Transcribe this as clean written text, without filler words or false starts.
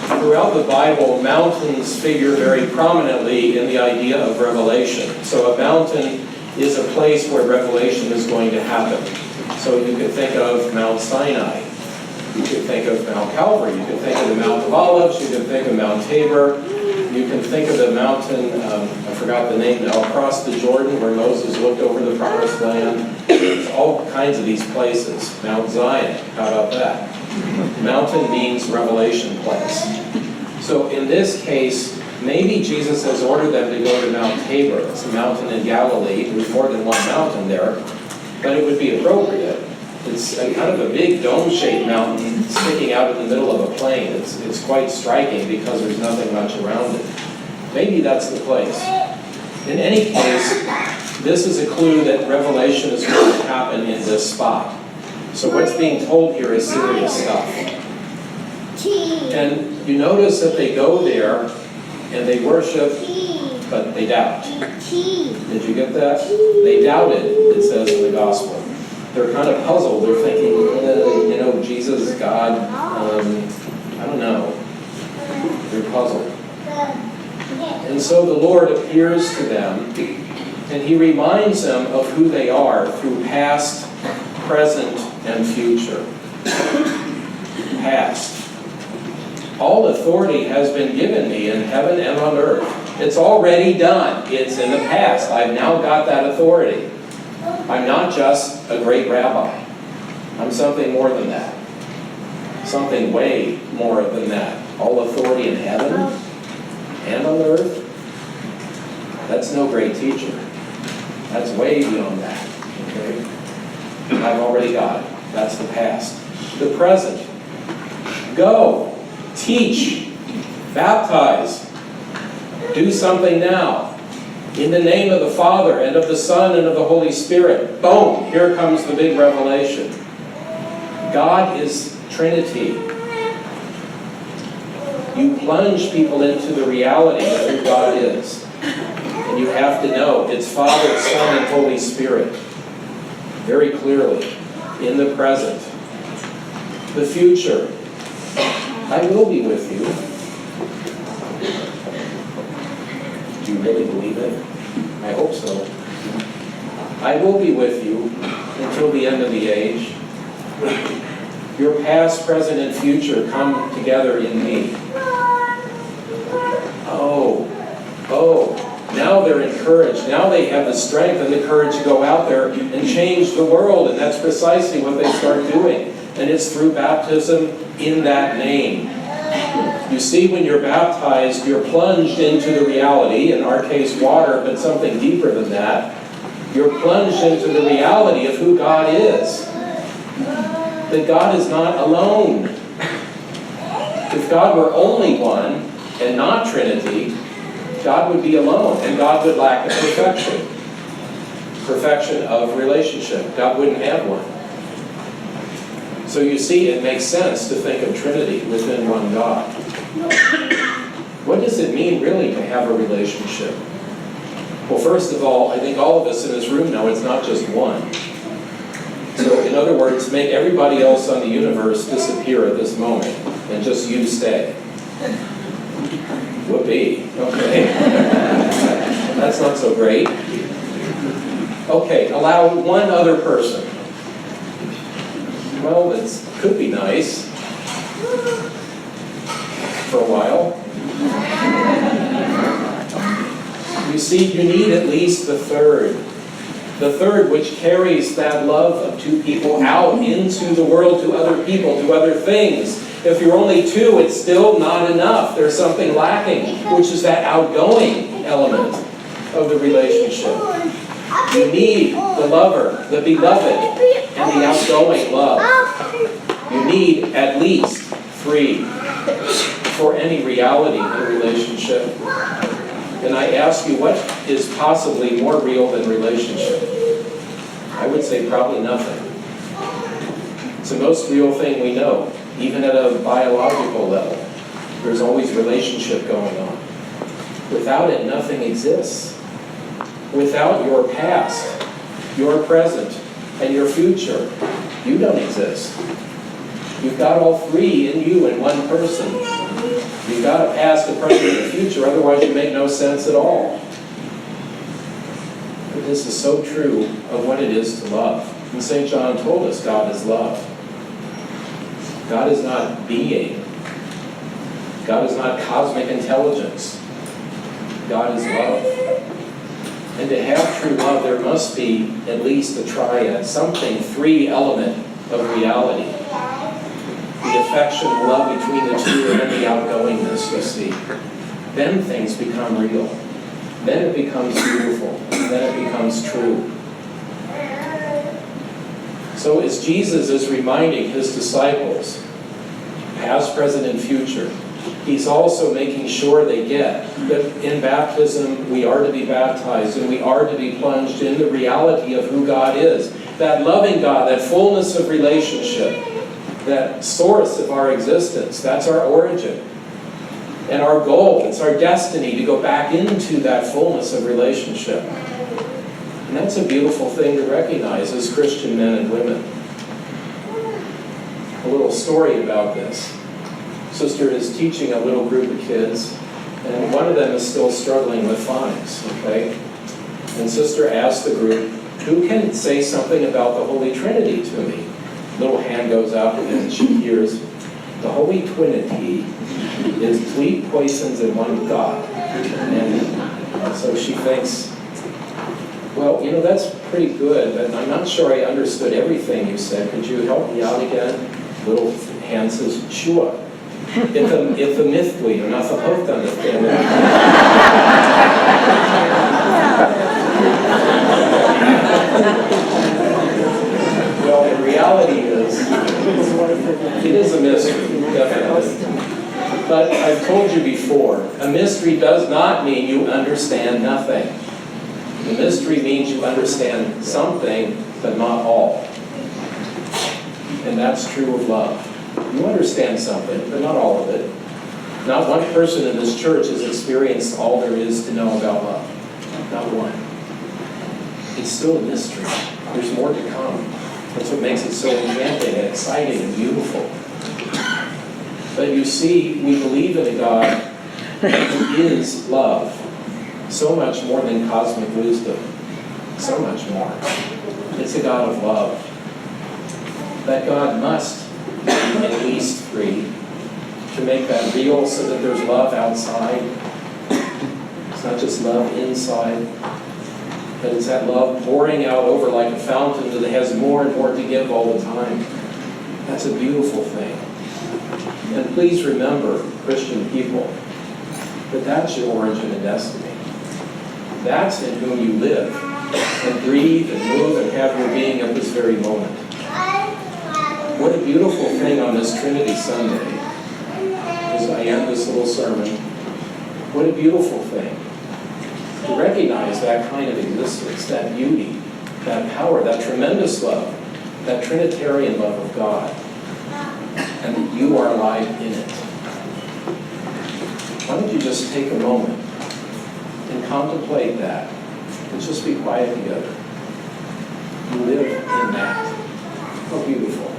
Throughout the Bible, mountains figure very prominently in the idea of revelation. So a mountain is a place where revelation is going to happen. So you could think of Mount Sinai. You could think of Mount Calvary. You could think of the Mount of Olives. You could think of Mount Tabor. You can think of the mountain, I forgot the name now, across the Jordan where Moses looked over the promised land. There's all kinds of these places. Mount Zion, how about that? Mountain means revelation place. So in this case, maybe Jesus has ordered them to go to Mount Tabor. It's a mountain in Galilee. There's more than one mountain there, but it would be appropriate. It's kind of a big dome-shaped mountain sticking out in the middle of a plain. It's quite striking because there's nothing much around it. Maybe that's the place. In any case, this is a clue that revelation is going to happen in this spot. So what's being told here is serious stuff. And you notice that they go there and they worship, but they doubt. Did you get that? They doubted, it says in the gospel. They're kind of puzzled. They're thinking, Jesus, God, I don't know. They're puzzled. And so the Lord appears to them, and he reminds them of who they are through past, present, and future. Past. All authority has been given me in heaven and on earth. It's already done. It's in the past. I've now got that authority. I'm not just a great rabbi. I'm something more than that. Something way more than that. All authority in heaven and on earth. That's no great teacher. That's way beyond that. Okay? I've already got it. That's the past. The present. Go. Teach. Baptize. Do something now. In the name of the Father, and of the Son, and of the Holy Spirit. Boom! Here comes the big revelation. God is Trinity. You plunge people into the reality of who God is. And you have to know it's Father, Son, and Holy Spirit. Very clearly. In the present. The future. I will be with you. Do you really believe it? I hope so. I will be with you until the end of the age. Your past, present, and future come together in me. Now they're encouraged. Now they have the strength and the courage to go out there and change the world. And that's precisely what they start doing. And it's through baptism in that name. You see, when you're baptized, you're plunged into the reality, in our case water, but something deeper than that. You're plunged into the reality of who God is. That God is not alone. If God were only one, and not Trinity, God would be alone, and God would lack a perfection. Perfection of relationship. God wouldn't have one. So you see, it makes sense to think of Trinity within one God. What does it mean, really, to have a relationship? Well, first of all, I think all of us in this room know it's not just one. So, in other words, make everybody else on the universe disappear at this moment, and just you stay. Whoopee. Okay. That's not so great. Okay, allow one other person. Well, it could be nice. For a while. You see, you need at least the third. The third, which carries that love of two people out into the world, to other people, to other things. If you're only two, it's still not enough. There's something lacking, which is that outgoing element of the relationship. You need the lover, the beloved, and the outgoing love. You need at least three for any reality in a relationship. And I ask you, what is possibly more real than relationship? I would say probably nothing. It's the most real thing we know, even at a biological level. There's always relationship going on. Without it, nothing exists. Without your past, your present, and your future, you don't exist. You've got all three in you in one person. You've got a past, a present, and a future, otherwise you make no sense at all. But this is so true of what it is to love. And St. John told us God is love. God is not being. God is not cosmic intelligence. God is love. And to have true love, there must be at least a triad, something, three element of reality. The affection, the love between the two, and then the outgoingness, you see. Then things become real. Then it becomes beautiful. Then it becomes true. So as Jesus is reminding his disciples, past, present, and future, he's also making sure they get that in baptism we are to be baptized and we are to be plunged in the reality of who God is. That loving God, that fullness of relationship, that source of our existence, that's our origin. And our goal, it's our destiny to go back into that fullness of relationship. And that's a beautiful thing to recognize as Christian men and women. A little story about this. Sister is teaching a little group of kids, and one of them is still struggling with phonics, okay? And Sister asked the group, who can say something about the Holy Trinity to me? Little hand goes up, and she hears, the Holy Trinity is 3 persons in one God. And so she thinks, well, you know, that's pretty good, but I'm not sure I understood everything you said. Could you help me out again? Little hand says, sure. It's a mystery. You're not supposed to understand it. Well, the reality is, it is a mystery, definitely. But I've told you before, a mystery does not mean you understand nothing. The mystery means you understand something, but not all. And that's true of love. You understand something, but not all of it. Not one person in this church has experienced all there is to know about love. Not one. It's still a mystery. There's more to come. That's what makes it so enchanting and exciting and beautiful. But you see, we believe in a God who is love. So much more than cosmic wisdom. So much more. It's a God of love. That God must be at least 3 to make that real so that there's love outside. It's not just love inside, but it's that love pouring out over like a fountain that has more and more to give all the time. That's a beautiful thing. And please remember, Christian people, that that's your origin and destiny. That's in whom you live and breathe and move and have your being at this very moment. What a beautiful thing on this Trinity Sunday, as I end this little sermon, what a beautiful thing to recognize that kind of existence, that beauty, that power, that tremendous love, that Trinitarian love of God, and that you are alive in it. Why don't you just take a moment and contemplate that, and just be quiet together. You live in that. How beautiful.